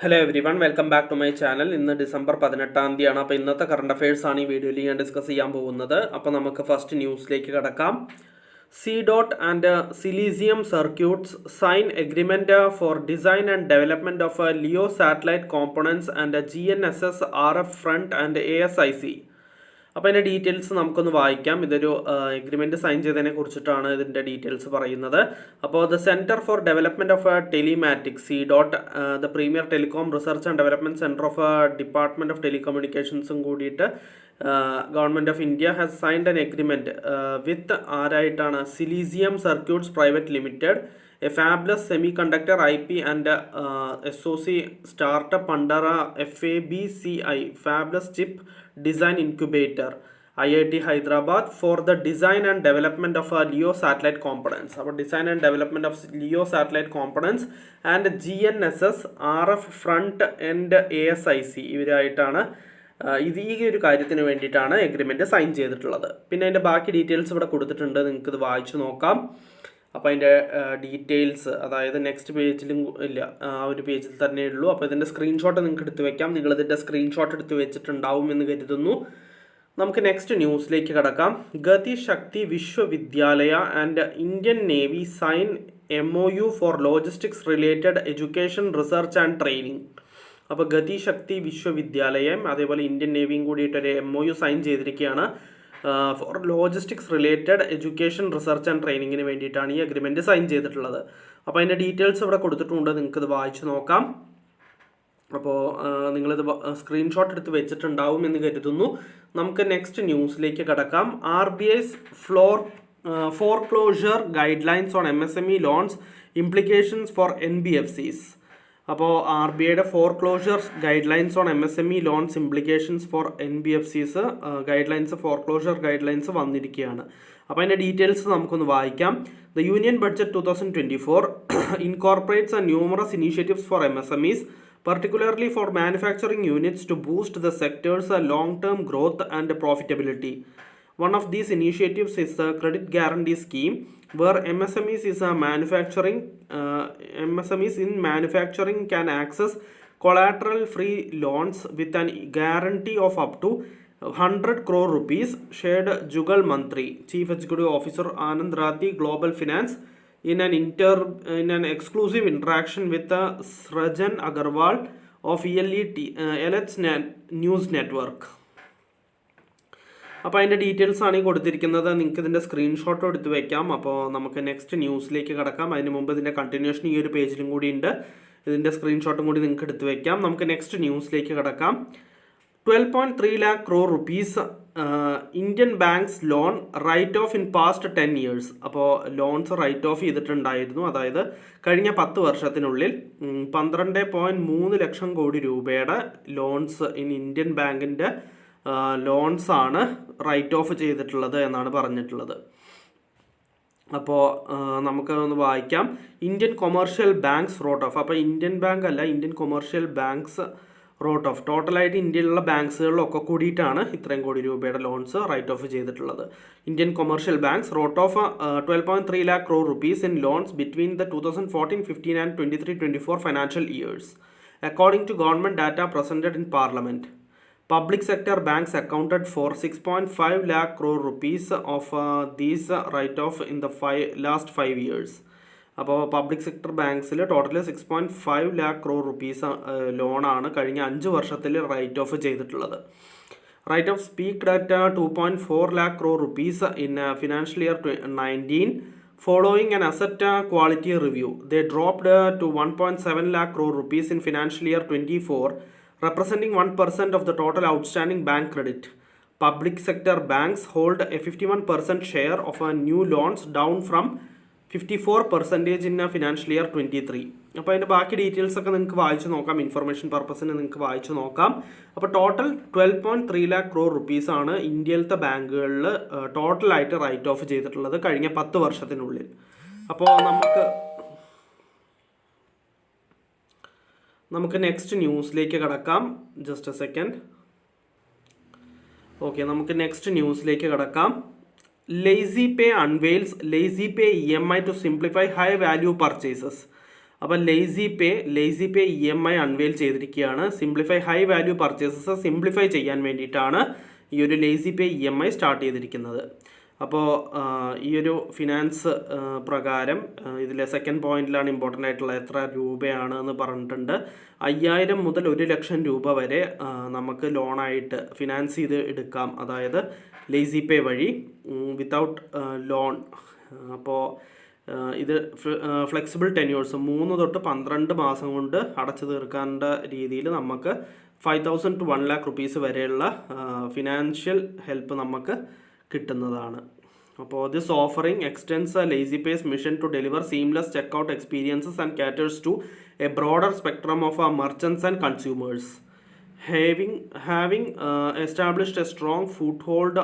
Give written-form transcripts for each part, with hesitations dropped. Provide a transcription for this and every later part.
Hello everyone, welcome back to my channel. ഇന്ന് December 18-ാം തീയതിയാണ്. അപ്പോൾ ഇന്നത്തെ കറണ്ട് അഫയേഴ്സ് ആണ് ഈ വീഡിയോയിൽ ഞാൻ ഡിസ്കസ് ചെയ്യാൻ പോകുന്നത്. അപ്പോൾ നമുക്ക് ഫസ്റ്റ് ന്യൂസിലേക്ക് കടക്കാം. C dot and Silizium circuits sign agreement for design and development of LEO satellite components and GNSS RF front and ASIC. അപ്പോൾ അതിൻ്റെ ഡീറ്റെയിൽസ് നമുക്കൊന്ന് വായിക്കാം. ഇതൊരു എഗ്രിമെൻറ്റ് സൈൻ ചെയ്തതിനെ കുറിച്ചിട്ടാണ് ഇതിൻ്റെ ഡീറ്റെയിൽസ് പറയുന്നത്. അപ്പോൾ the centre for development of telematics C dot the premier telecom research and development centre of department of ടെലികമ്മ്യൂണിക്കേഷൻസും കൂടിയിട്ട് government of India has signed an agreement with ആരായിട്ടാണ് Silizium circuits private limited, a fabulous semiconductor IP and SOC startup under FABCI, Fabulous Chip Design Incubator, IIT Hyderabad, for the design and development of LEO satellite components. Our design and development of LEO satellite components and GNSS RF front end ASIC ഇവരായിട്ടാണ് ഇത് ഈ ഒരു കാര്യത്തിന് വേണ്ടിയിട്ടാണ് agreement sign ചെയ്തിട്ടുള്ളത്. പിന്നെ അതിൻ്റെ ബാക്കി details ഇവിടെ കൊടുത്തിട്ടുണ്ട്, നിങ്ങൾക്കിത് വായിച്ചു നോക്കാം. അപ്പോൾ അതിൻ്റെ ഡീറ്റെയിൽസ് അതായത് നെക്സ്റ്റ് പേജിലും ഇല്ല, ആ ഒരു പേജിൽ തന്നെ ഉള്ളൂ. അപ്പോൾ ഇതിൻ്റെ സ്ക്രീൻഷോട്ട് നിങ്ങൾക്ക് എടുത്ത് വെക്കാം. നിങ്ങളിതിൻ്റെ സ്ക്രീൻഷോട്ട് എടുത്ത് വെച്ചിട്ടുണ്ടാവും എന്ന് കരുതുന്നു. നമുക്ക് നെക്സ്റ്റ് ന്യൂസിലേക്ക് കടക്കാം. Gati Shakti Vishwavidyalaya and Indian navy sign MOU for logistics related education research and training. അപ്പോൾ ഗതി ശക്തി വിശ്വവിദ്യാലയം അതേപോലെ ഇന്ത്യൻ നേവിയും കൂടിയിട്ടൊരു MOU സൈൻ ചെയ്തിരിക്കുകയാണ് for logistics related education research and ട്രെയിനിങ്ങിന് വേണ്ടിയിട്ടാണ് ഈ അഗ്രിമെൻറ്റ് സൈൻ ചെയ്തിട്ടുള്ളത്. അപ്പോൾ അതിൻ്റെ ഡീറ്റെയിൽസ് ഇവിടെ കൊടുത്തിട്ടുണ്ട്, നിങ്ങൾക്കിത് വായിച്ചു നോക്കാം. അപ്പോൾ നിങ്ങളിത് സ്ക്രീൻഷോട്ട് എടുത്ത് വെച്ചിട്ടുണ്ടാവും എന്ന് കരുതുന്നു. നമുക്ക് നെക്സ്റ്റ് ന്യൂസിലേക്ക് കടക്കാം. RBI's foreclosure guidelines on MSME loans implications for NBFCs. അപ്പോൾ RBIയുടെ foreclosure guide on MSME loans implications for NBFCs foreclosure guidelines വന്നിരിക്കുകയാണ്. അപ്പോൾ അതിൻ്റെ ഡീറ്റെയിൽസ് നമുക്കൊന്ന് വായിക്കാം. The union budget 2024 incorporates numerous initiatives for MSMEs, particularly for manufacturing units to boost the sector's long-term growth and profitability. One of these initiatives is the Credit Guarantee Scheme, where MSMEs in manufacturing can access collateral-free loans with an guarantee of up to 100 crore rupees, shared Jugal Mantri, Chief Executive Officer Anand Rathi, Global Finance, in an exclusive interaction with Srajan Agarwal of LH News Network. അപ്പോൾ അതിൻ്റെ details ആണ് ഈ കൊടുത്തിരിക്കുന്നത്. നിങ്ങൾക്ക് ഇതിൻ്റെ screenshot എടുത്ത് വയ്ക്കാം. അപ്പോൾ നമുക്ക് നെക്സ്റ്റ് ന്യൂസിലേക്ക് കടക്കാം. അതിന് മുമ്പ് ഇതിൻ്റെ കണ്ടിന്യൂഷൻ ഈ ഒരു പേജിലും കൂടി ഉണ്ട്. ഇതിൻ്റെ സ്ക്രീൻഷോട്ടും കൂടി നിങ്ങൾക്ക് എടുത്ത് വയ്ക്കാം. നമുക്ക് നെക്സ്റ്റ് ന്യൂസിലേക്ക് കടക്കാം. 12.3 lakh crore rupees Indian banks loan write off in past 10 years. അപ്പോൾ ലോൺസ് റൈറ്റ് ഓഫ് ചെയ്തിട്ടുണ്ടായിരുന്നു. അതായത് കഴിഞ്ഞ 10 വർഷത്തിനുള്ളിൽ 12.3 ലക്ഷം കോടി രൂപയുടെ ലോൺസ് ഇന്ത്യൻ ബാങ്കിൻ്റെ ലോൺസ് ആണ് റൈറ്റ് ഓഫ് ചെയ്തിട്ടുള്ളത് എന്നാണ് പറഞ്ഞിട്ടുള്ളത്. അപ്പോൾ നമുക്ക് ഒന്ന് വായിക്കാം. Indian commercial banks wrote off. അപ്പോൾ ഇന്ത്യൻ ബാങ്ക് അല്ല, Indian commercial banks wrote off. ടോട്ടലായിട്ട് ഇന്ത്യയിലുള്ള ബാങ്ക്സുകളിലൊക്കെ കൂടിയിട്ടാണ് ഇത്രയും കോടി രൂപയുടെ ലോൺസ് റൈറ്റ് ഓഫ് ചെയ്തിട്ടുള്ളത്. Indian commercial banks wrote of 12.3 lakh crore rupees in loans between the 2014-15 and 23-24 financial years, according to government data presented in Parliament. Public sector banks accounted for 6.5 lakh crore rupees of these write-off in the last 5 years. അപ്പോൾ public sector ബാങ്ക്സിൽ total 6.5 lakh crore rupees ലോണാണ് കഴിഞ്ഞ 5 വർഷത്തിൽ write off ചെയ്തിട്ടുള്ളത്. Write off peaked at 2.4 lakh crore rupees in financial year 19. Following an asset quality review, they dropped to 1.7 lakh crore rupees in financial year 24, representing 1% of the total outstanding bank credit. Public sector banks hold a 51% share of new loans, down from 54% in financial year 23. അപ്പോൾ അതിൻ്റെ ബാക്കി details ഒക്കെ നിങ്ങൾക്ക് വായിച്ചു നോക്കാം. Information പർപ്പസിന് നിങ്ങൾക്ക് വായിച്ചു നോക്കാം. അപ്പോൾ ടോട്ടൽ 12.3 lakh crore rupees ആണ് ഇന്ത്യയിലത്തെ ബാങ്കുകളിൽ ടോട്ടലായിട്ട് റൈറ്റ് ഓഫ് ചെയ്തിട്ടുള്ളത് കഴിഞ്ഞ 10 വർഷത്തിനുള്ളിൽ. അപ്പോൾ നമുക്ക് നെക്സ്റ്റ് ന്യൂസിലേക്ക് കടക്കാം. Just a second. ഓക്കെ, നമുക്ക് നെക്സ്റ്റ് ന്യൂസിലേക്ക് കടക്കാം. LazyPay unveils LazyPay EMI to simplify high value purchases. അപ്പോൾ ലേസി പേ EMI അൺവെയിൽ ചെയ്തിരിക്കുകയാണ്. Simplify high value purchases simplify ചെയ്യാൻ വേണ്ടിയിട്ടാണ് ഈ ഒരു ലേസി പേ EMI സ്റ്റാർട്ട് ചെയ്തിരിക്കുന്നത്. അപ്പോൾ ഈ ഒരു ഫിനാൻസ് പ്രകാരം ഇതിലെ സെക്കൻഡ് പോയിന്റിലാണ് ഇമ്പോർട്ടൻ്റ് ആയിട്ടുള്ള എത്ര രൂപയാണ് എന്ന് പറഞ്ഞിട്ടുണ്ട്. 5000 മുതൽ 1 ലക്ഷം രൂപ വരെ നമുക്ക് ലോണായിട്ട് ഫിനാൻസ് ചെയ്ത് എടുക്കാം, അതായത് ലേസി പേ വഴി വിത്തൗട്ട് ലോൺ. അപ്പോൾ ഇത് ഫ്ലെക്സിബിൾ ടെന്യൂർസ് 3 തൊട്ട് 12 മാസം കൊണ്ട് അടച്ചു തീർക്കേണ്ട രീതിയിൽ നമുക്ക് 5000 to 1 lakh rupees വരെയുള്ള ഫിനാൻഷ്യൽ ഹെൽപ്പ് നമുക്ക് കിട്ടുന്നതാണ്. അപ്പോൾ this offering extends LazyPay's mission to deliver seamless checkout experiences and caters to a broader spectrum of merchants and consumers. Having established a strong foothold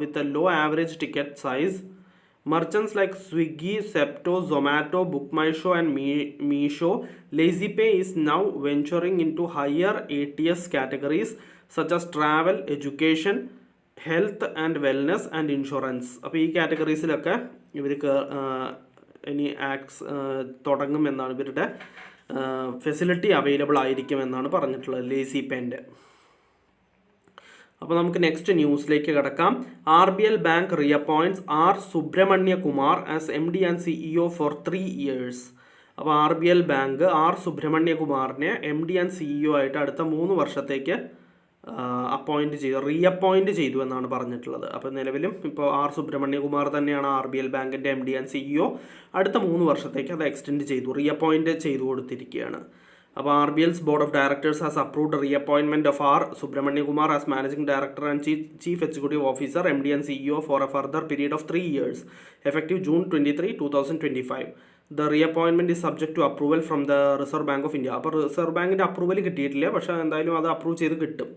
with a low average ticket size, merchants like Swiggy, Zepto, Zomato, BookMyShow and Meesho, LazyPay is now venturing into higher ATS categories such as travel, education, health and wellness and insurance. അപ്പോൾ ഈ കാറ്റഗറീസിലൊക്കെ ഇവർക്ക് ഇനി തുടങ്ങും എന്നാണ്, ഇവരുടെ facility available ആയിരിക്കും എന്നാണ് പറഞ്ഞിട്ടുള്ളത് ലേസി പേൻ്റെ. അപ്പോൾ നമുക്ക് നെക്സ്റ്റ് ന്യൂസിലേക്ക് കിടക്കാം. RBL bank reappoints R Subramaniakumar as MD and CEO for 3 years. അപ്പോൾ RBL ബാങ്ക് R Subramaniakumarനെ MD ആൻഡ് CEO ആയിട്ട് അടുത്ത 3 വർഷത്തേക്ക് റീഅപ്പോയിൻറ്റ് ചെയ്തു എന്നാണ് പറഞ്ഞിട്ടുള്ളത്. അപ്പോൾ നിലവിലും ഇപ്പോൾ R Subramaniakumar തന്നെയാണ് RBL ബാങ്കിൻ്റെ MD ആൻഡ് CEO. അടുത്ത 3 വർഷത്തേക്ക് അത് എക്സ്റ്റെൻഡ് ചെയ്തു, റീഅപ്പോയിൻറ്റ് ചെയ്തു കൊടുത്തിരിക്കുകയാണ്. അപ്പോൾ RBL's board of directors has approved reappointment of R Subramaniakumar as managing director and chief executive officer MD and CEO for a further period of 3 years effective June 23, 2025. The reappointment is subject to approval from the Reserve Bank of India. അപ്പോൾ reserve ബാങ്കിൻ്റെ approval കിട്ടിയിട്ടില്ല, പക്ഷേ എന്തായാലും അത് approve ചെയ്ത് കിട്ടും.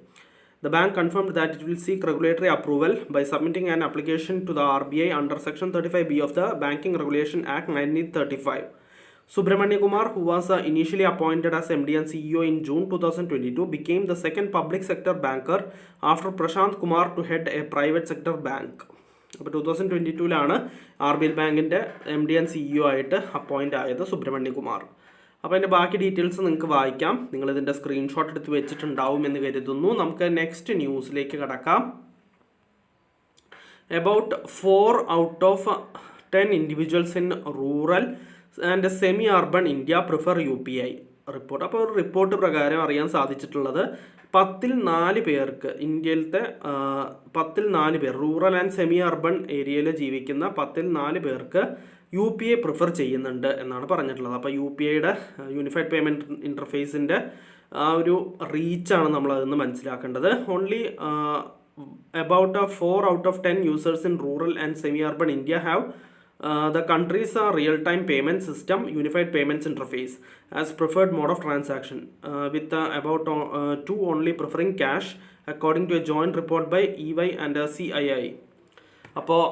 The bank confirmed that it will seek regulatory approval by submitting an application to the RBI under Section 35B of the Banking Regulation Act 1935. Subramaniakumar, who was initially appointed as MD and CEO in June 2022, became the second public sector banker after Prashant Kumar to head a private sector bank. അപ്പോൾ 2022 RBL ബാങ്കിൻ്റെ MD and CEO ആയിട്ട് appoint ആയത് സുബ്രഹ്മണ്യകുമാർ. അപ്പോൾ അതിൻ്റെ ബാക്കി details നിങ്ങൾക്ക് വായിക്കാം, നിങ്ങളിതിൻ്റെ screenshot എടുത്ത് വെച്ചിട്ടുണ്ടാവും എന്ന് കരുതുന്നു. നമുക്ക് നെക്സ്റ്റ് ന്യൂസിലേക്ക് കടക്കാം. About 4 out of 10 individuals in rural and semi-urban India prefer UPI report. അപ്പോൾ ഒരു റിപ്പോർട്ട് പ്രകാരം അറിയാൻ സാധിച്ചിട്ടുള്ളത് 10ൽ 4 പേർക്ക്, ഇന്ത്യയിലത്തെ 10ൽ 4 പേർ, റൂറൽ ആൻഡ് സെമി അർബൺ ഏരിയയിൽ ജീവിക്കുന്ന 10ൽ 4 പേർക്ക് UPI പ്രിഫർ ചെയ്യുന്നുണ്ട് എന്നാണ് പറഞ്ഞിട്ടുള്ളത്. അപ്പോൾ UPIയുടെ യൂണിഫൈഡ് പേയ്മെൻറ്റ് ഇൻ്റർഫേസിൻ്റെ ആ ഒരു റീച്ചാണ് നമ്മളതെന്ന് മനസ്സിലാക്കേണ്ടത്. Only about 4 out of 10 users in rural and semi-urban India have the country's real-time payment system unified payments interface as preferred mode of transaction, with about 2 only preferring cash, according to a joint report by EY and CII. അപ്പോൾ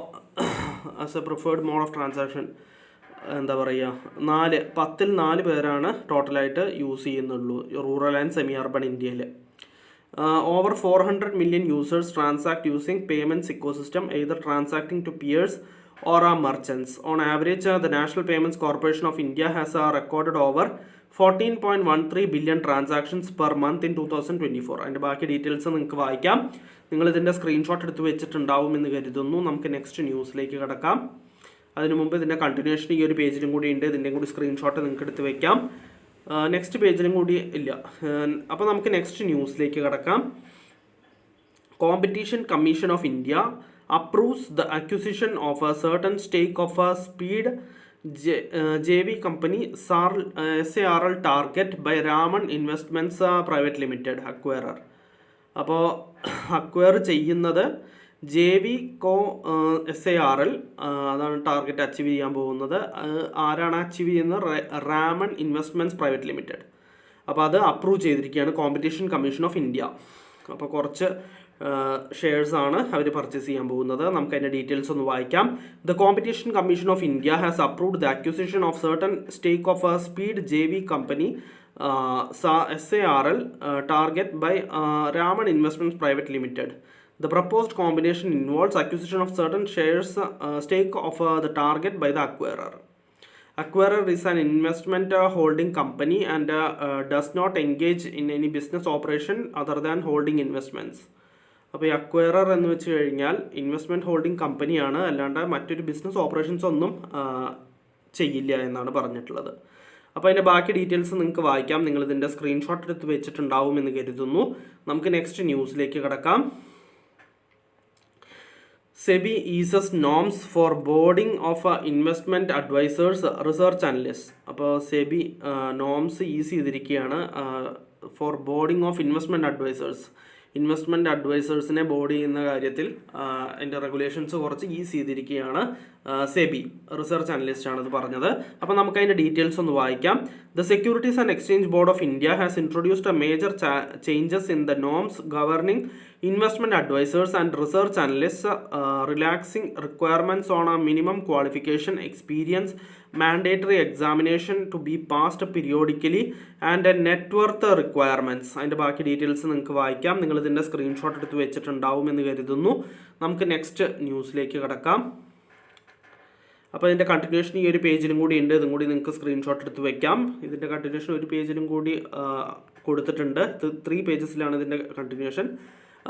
as a preferred mode of transaction എന്താ പറയുക, 10ൽ 4 പേരാണ് ടോട്ടലായിട്ട് use ചെയ്യുന്നുള്ളൂ rural and semi urban ഇന്ത്യയിൽ. Over 400 million users transact using payments ecosystem, either transacting to peers or merchants. On average, the National Payments Corporation of India has recorded over 14.13 billion transactions per month in 2024. അതിൻ്റെ ബാക്കി details നിങ്ങൾക്ക് വായിക്കാം, നിങ്ങളിതിൻ്റെ screenshot എടുത്ത് വെച്ചിട്ടുണ്ടാവും എന്ന് കരുതുന്നു. നമുക്ക് next ന്യൂസിലേക്ക് കിടക്കാം. അതിനു മുമ്പ് ഇതിൻ്റെ കണ്ടിന്യൂഷൻ ഈ ഒരു പേജിലും കൂടി ഉണ്ട്, ഇതിൻ്റെയും കൂടി സ്ക്രീൻഷോട്ട് നിങ്ങൾക്ക് എടുത്ത് വയ്ക്കാം. നെക്സ്റ്റ് പേജിലും കൂടി ഇല്ല. അപ്പോൾ നമുക്ക് നെക്സ്റ്റ് ന്യൂസിലേക്ക് കിടക്കാം. Competition commission of India approves the acquisition of a certain stake of a Speed JV company SARL Target by Raman Investments Private Limited acquirer. അപ്പോൾ അക്വയർ ചെയ്യുന്നത് JV Co SARL അതാണ് ടാർഗറ്റ് അച്ചീവ് ചെയ്യാൻ പോകുന്നത്. ആരാണ് achieve ചെയ്യുന്നത്? റാമൺ investments private limited. അപ്പോൾ അത് approve ചെയ്തിരിക്കുകയാണ് കോമ്പറ്റീഷൻ കമ്മീഷൻ ഓഫ് ഇന്ത്യ. അപ്പോൾ കുറച്ച് ഷെയർസ് ആണ് അവർ പർച്ചേസ് ചെയ്യാൻ പോകുന്നത്. നമുക്ക് അതിൻ്റെ ഡീറ്റെയിൽസ് ഒന്ന് വായിക്കാം. The competition commission of India has approved the acquisition of certain stake of a speed JV company SARL Target by Raman Investments Private Limited. The proposed combination involves acquisition of certain shares stake of the target by the acquirer. Acquirer is an investment holding company and does not engage in any business operation other than holding investments. അപ്പോൾ ഈ acquirer എന്ന് വെച്ച് കഴിഞ്ഞാൽ investment holding കമ്പനിയാണ്, അല്ലാണ്ട് മറ്റൊരു business operations ഒന്നും ചെയ്യില്ല എന്നാണ് പറഞ്ഞിട്ടുള്ളത്. അപ്പോൾ അതിൻ്റെ ബാക്കി ഡീറ്റെയിൽസ് നിങ്ങൾക്ക് വായിക്കാം. നിങ്ങളിതിൻ്റെ സ്ക്രീൻഷോട്ട് എടുത്ത് വെച്ചിട്ടുണ്ടാവും എന്ന് കരുതുന്നു. നമുക്ക് നെക്സ്റ്റ് ന്യൂസിലേക്ക് കിടക്കാം. SEBI eases norms for boarding of investment advisors research analyst. അപ്പോൾ സെബി നോംസ് ഈസ് ചെയ്തിരിക്കുകയാണ് for boarding of investment advisors. Investment അഡ്വൈസേഴ്സിനെ ബോർഡ് ചെയ്യുന്ന കാര്യത്തിൽ അതിൻ്റെ റെഗുലേഷൻസ് കുറച്ച് ഈസ് ചെയ്തിരിക്കുകയാണ്. സെബി റിസർച്ച് അനലിസ്റ്റ് ആണ് ഇത് പറഞ്ഞത്. അപ്പോൾ നമുക്ക് അതിൻ്റെ ഡീറ്റെയിൽസ് ഒന്ന് വായിക്കാം. The securities and exchange board of India has introduced A major changes in the norms governing investment advisors and research analysts, relaxing requirements on a minimum qualification, experience, mandatory examination to be passed periodically and a net worth requirements. അതിൻ്റെ ബാക്കി details നിങ്ങൾക്ക് വായിക്കാം. നിങ്ങളിതിൻ്റെ screenshot എടുത്ത് വെച്ചിട്ടുണ്ടാവും എന്ന് കരുതുന്നു. നമുക്ക് next ന്യൂസിലേക്ക് കിടക്കാം. അപ്പോൾ ഇതിൻ്റെ കണ്ടിന്യൂഷൻ ഈ ഒരു പേജിലും കൂടി ഉണ്ട്. ഇതും കൂടി നിങ്ങൾക്ക് സ്ക്രീൻഷോട്ട് എടുത്ത് വെക്കാം. ഇതിൻ്റെ കണ്ടിന്യൂഷൻ ഒരു പേജിലും കൂടി കൊടുത്തിട്ടുണ്ട്. 3 പേജസിലാണ് ഇതിൻ്റെ കണ്ടിന്യൂഷൻ,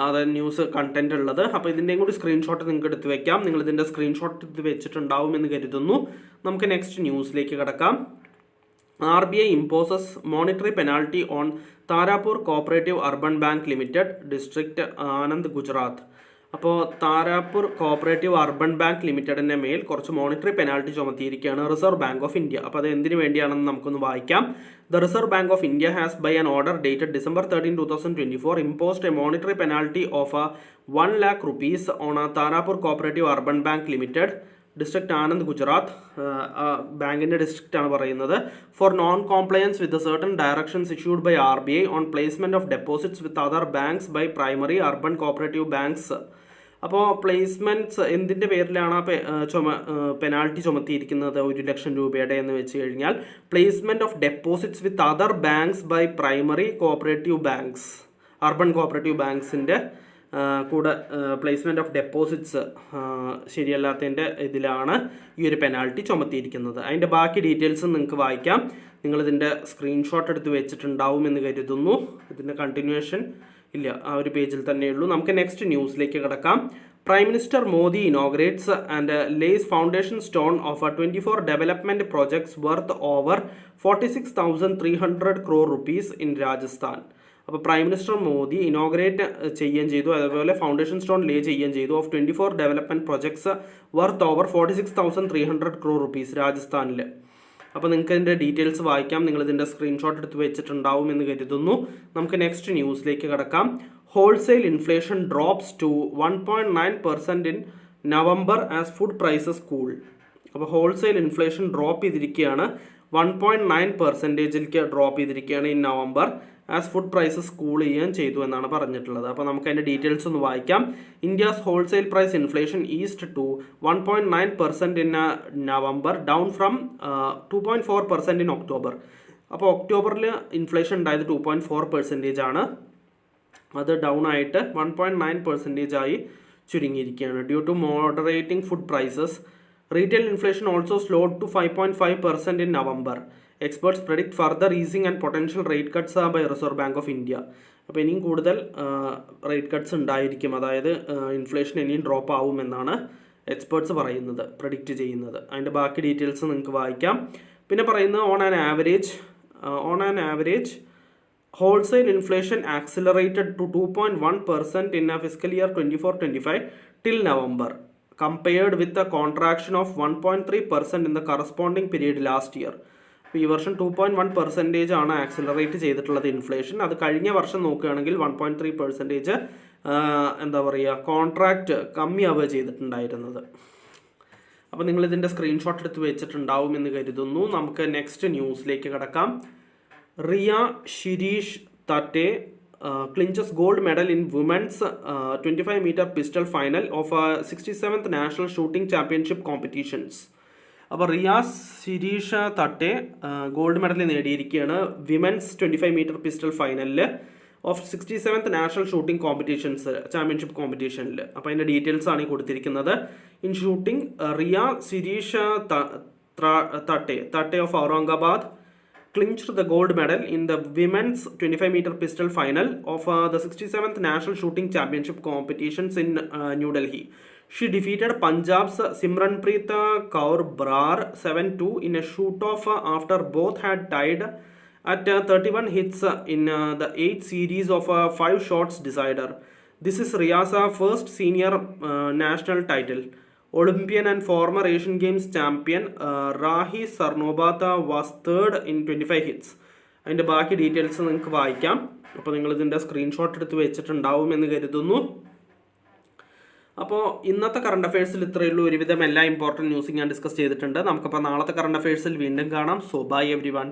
അതായത് ന്യൂസ് കണ്ടന്റ് ഉള്ളത്. അപ്പോൾ ഇതിൻ്റെയും കൂടി സ്ക്രീൻഷോട്ട് നിങ്ങൾക്ക് എടുത്ത് വെക്കാം. നിങ്ങൾ ഇതിൻ്റെ സ്ക്രീൻഷോട്ട് എടുത്ത് വെച്ചിട്ടുണ്ടാവും എന്ന് കരുതുന്നു. നമുക്ക് നെക്സ്റ്റ് ന്യൂസിലേക്ക് കിടക്കാം. RBI imposes monetary penalty on Tarapur Cooperative Urban Bank Limited, District Anand, Gujarat. അപ്പോൾ താരാപൂർ കോപ്പറേറ്റീവ് അർബൻ ബാങ്ക് ലിമിറ്റഡിൻ്റെ മേൽ കുറച്ച് മോണിറ്ററി പെനാൽറ്റി ചുമത്തിയിരിക്കുകയാണ് റിസർവ് ബാങ്ക് ഓഫ് ഇന്ത്യ. അപ്പോൾ അത് എന്തിനു വേണ്ടിയാണെന്ന് നമുക്കൊന്ന് വായിക്കാം. The reserve bank of India has by an order dated December 13, 2024 imposed a monetary penalty of 1 lakh rupees on Tarapur cooperative urban bank limited, district Anand, Gujarat. ബാങ്കിൻ്റെ ഡിസ്ട്രിക്റ്റ് ആണ് പറയുന്നത്. For non compliance with certain directions issued by RBI on placement of deposits with other banks by primary urban cooperative banks. അപ്പോൾ placements എന്തിൻ്റെ പേരിലാണ് penalty ചുമത്തിയിരിക്കുന്നത് 1 ലക്ഷം രൂപയുടെ എന്ന് വെച്ച് കഴിഞ്ഞാൽ placement of deposits with other banks by primary cooperative banks, urban cooperative ബാങ്ക്സിൻ്റെ കൂടെ placement of deposits ശരിയല്ലാത്തതിൻ്റെ ഇതിലാണ് ഈ ഒരു പെനാൽറ്റി ചുമത്തിയിരിക്കുന്നത്. അതിൻ്റെ ബാക്കി ഡീറ്റെയിൽസ് നിങ്ങൾക്ക് വായിക്കാം. നിങ്ങളിതിൻ്റെ സ്ക്രീൻഷോട്ട് എടുത്ത് വെച്ചിട്ടുണ്ടാവും എന്ന് കരുതുന്നു. ഇതിൻ്റെ കണ്ടിന്യൂഷൻ ഇല്ല, ആ ഒരു പേജിൽ തന്നെയുള്ളൂ. നമുക്ക് നെക്സ്റ്റ് ന്യൂസിലേക്ക് കിടക്കാം. Prime minister Modi inaugurates and lays foundation stone of 24 development projects worth over 46,300 crore rupees in Rajasthan. അപ്പോൾ പ്രൈം മിനിസ്റ്റർ മോദി ഇനോഗ്രേറ്റ് ചെയ്യുകയും ചെയ്തു, അതേപോലെ ഫൗണ്ടേഷൻ സ്റ്റോൺ ലേ ചെയ്യുകയും ചെയ്തു of 24 development projects worth over 46,300 crore rupees രാജസ്ഥാനിൽ. അപ്പോൾ നിങ്ങൾക്ക് ഇതിൻ്റെ ഡീറ്റെയിൽസ് വായിക്കാം. നിങ്ങളിതിൻ്റെ സ്ക്രീൻഷോട്ട് എടുത്ത് വെച്ചിട്ടുണ്ടാവും എന്ന് കരുതുന്നു. നമുക്ക് നെക്സ്റ്റ് ന്യൂസിലേക്ക് കിടക്കാം. Wholesale inflation drops to 1.9% in November as food prices cool. അപ്പോൾ ഹോൾസെയിൽ ഇൻഫ്ലേഷൻ ഡ്രോപ്പ് ചെയ്തിരിക്കുകയാണ്, 1.9%ലേക്ക് ഡ്രോപ്പ് ചെയ്തിരിക്കുകയാണ് in November as food prices cool ചെയ്യാൻ ചെയ്തു എന്നാണ് പറഞ്ഞിട്ടുള്ളത്. അപ്പോൾ നമുക്ക് അതിൻ്റെ ഡീറ്റെയിൽസ് ഒന്ന് വായിക്കാം. India's wholesale price inflation eased to 1.9% in November, down from 2.4% in October. അപ്പോൾ ഒക്ടോബറിൽ ഇൻഫ്ലേഷൻ ഉണ്ടായത് 2.4% ആണ്. അത് ഡൗൺ ആയിട്ട് 1.9% ആയി ചുരുങ്ങിയിരിക്കുകയാണ്. Due to moderating food prices, retail inflation also slowed to 5.5% in November. Experts predict further easing and potential rate cuts by reserve bank of India. അപ്പോൾ ഇനിയും കൂടുതൽ റേറ്റ് കട്ട്സ് ഉണ്ടായിരിക്കും, അതായത് ഇൻഫ്ലേഷൻ ഇനിയും ഡ്രോപ്പ് ആവുമെന്നാണ് എക്സ്പേർട്സ് പറയുന്നത്, പ്രെഡിക്റ്റ് ചെയ്യുന്നത്. അതിൻ്റെ ബാക്കി ഡീറ്റെയിൽസ് നിങ്ങൾക്ക് വായിക്കാം. പിന്നെ പറയുന്നത് on an average wholesale inflation accelerated to 2.1% in fiscal year 24-25 till November, compared with a contraction of 1.3% in the corresponding period last year. അപ്പോൾ ഈ വർഷം 2.1% ആണ് ആക്സിലറേറ്റ് ചെയ്തിട്ടുള്ളത് ഇൻഫ്ലേഷൻ. അത് കഴിഞ്ഞ വർഷം നോക്കുകയാണെങ്കിൽ 1.3% എന്താ പറയുക കോൺട്രാക്റ്റ് കമ്മിയാവുക ചെയ്തിട്ടുണ്ടായിരുന്നത്. അപ്പോൾ നിങ്ങളിതിൻ്റെ സ്ക്രീൻഷോട്ട് എടുത്ത് വെച്ചിട്ടുണ്ടാവും എന്ന് കരുതുന്നു. നമുക്ക് നെക്സ്റ്റ് ന്യൂസിലേക്ക് കിടക്കാം. Riya Shirish Thatte clinches gold medal in women's 25 meter pistol final of 67th national shooting championship competitions. അപ്പോൾ റിയ ശിരീഷ് തറ്റെ ഗോൾഡ് മെഡൽ നേടിയിരിക്കുകയാണ് വിമൻസ് 25 meter പിസ്റ്റൾ ഫൈനലിൽ of 67th national shooting championship കോമ്പറ്റീഷനിൽ. അപ്പോൾ അതിൻ്റെ ഡീറ്റെയിൽസ് ആണ് ഈ കൊടുത്തിരിക്കുന്നത്. In shooting Riya Shirish Tate of Aurangabad clinched the gold medal in the women's 25-meter pistol final of the 67th National Shooting Championship competitions in New Delhi. She defeated Punjab's Simranpreet Kaur Brar 7-2 in a shoot-off after both had tied at 31 hits in the 8th series of 5 shots decider. This is Riya's first senior national title. Olympian and former Asian Games champion Rahi Sarnobat was third in 25 hits. അതിൻ്റെ ബാക്കി details നിങ്ങൾക്ക് വായിക്കാം. അപ്പോൾ നിങ്ങളിതിൻ്റെ screenshot എടുത്ത് വെച്ചിട്ടുണ്ടാവുമെന്ന് കരുതുന്നു. അപ്പോൾ ഇന്നത്തെ current അഫയേഴ്സിൽ ഇത്രയേ ഉള്ളൂ. ഒരുവിധം എല്ലാ ഇമ്പോർട്ടൻറ്റ് ന്യൂസും ഞാൻ ഡിസ്കസ് ചെയ്തിട്ടുണ്ട്. നമുക്കപ്പോൾ നാളത്തെ കറണ്ട് അഫയേഴ്സിൽ വീണ്ടും കാണാം. So bye every one.